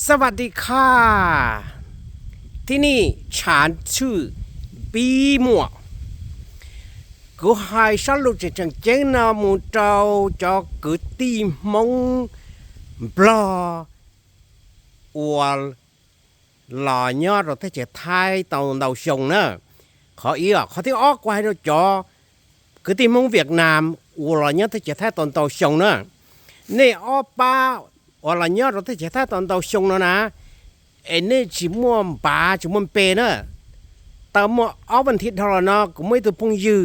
สวัสดีค่ะที่นี่ฉันชื่อปีมัวกูให้สรุปจะจังเจงนามูเจ้าจะกูตีมงบลอวัวหล่อยอดเราถ้าจะไทยตอนđầu sông nữa khó ý à khó tiếng óc quay đâu cho cứ tìm mong Việt Namวัวหล่อยอดถ้าจะไทยตอนđầu sông nữa nè ó baวัวหล่อยอดเราถ้าจะไทยตอนđầu sông nữaนะเอ็นนี่ชิมวมป่าชิมวมเปนะแต่เมื่อเอาบันทิตทรนก็ไม่ตัวพงยื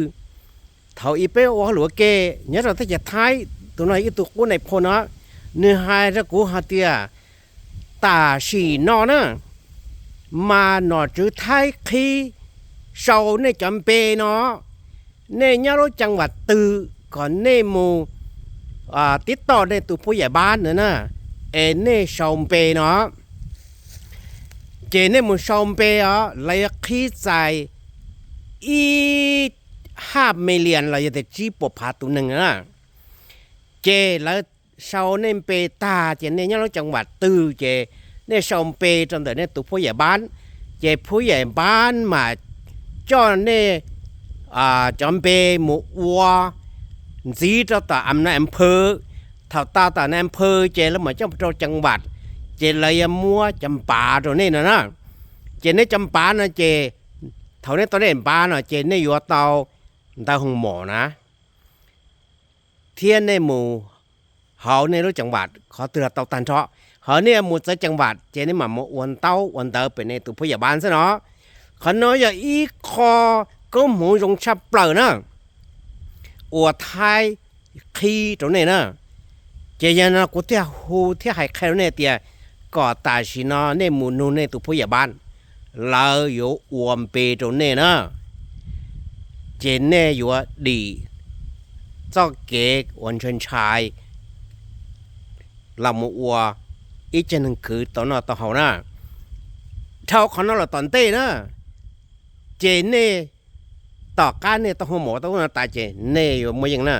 เท่าอีเป้ว่าหลวงเกเนี่ยเราถ้าจะท้ายตัวไหนอีตัวกูในพอนะเนื้อหายจะกูหาเตียตาสีนอนะมาหนอจื้อท้ายขี้เสาในจำเปเนาะในเนี่ยเราจังหวัดตือก่อนในหมู่ติดต่อในตัวผู้ใหญ่บ้านนะเอ็นนี่เสาเปเนาะเจนเนี่ยมันชมเปอ๋อเลยคิดใจอี5 มิลลิอนเราจะจีบพาตัวหนึ่งนะเจแล้วชาวเนี่ยเปตาเจเนี่ยเราจังหวัดตือเจเนี่ยชมเปจนแต่เนี่ยตัวผู้ใหญ่บ้านเจผู้ใหญ่บ้านมาจอนเนี่ยจำเปหมู่วัวจีเจ้าตาอำนาจอำเภอเท่าตาตาในอำเภอเจแล้วมาเจ้าจังหวัดเจเลยมัวจำปาตัวนี้นะเจนี่จำปานะเจเท่านี้ตอนนี้ปานะเจนี่อยู่เตาหงหมอนะเทียนในหมู่เขาในรู้จังหวัดเขาเตือนเตาตันเชาะเขาเนี่ยหมู่ใจจังหวัดเจนี่มาวันเตาเป็นในตัวผู้ใหญ่บ้านซะเนาะเขาน้อยอย่างอีคอก็หมูยงชับเปล่านะอวดไทยขี้ตัวนี้นะเจยันนะกูเที่ยวหูเที่ยวให้ใครเนี่ยเตียก็ตาชินาในหมู่นู้นในตัวผู้ใหญ่บ้านเราอยู่อวมเปตรงนี้นะเจนเนี่ยอยู่ดีเจ้าเก๋วันเชนชายเราหมู่วัวอีกเจนึงคือตอนนั้นตอนเขานะเท่าเขานั่นเราตอนเต้นะเจนเนี่ยต่อการเนี่ยต้องหัวหมอต้องตาเจนเนี่ยอยู่ไม่ยังนะ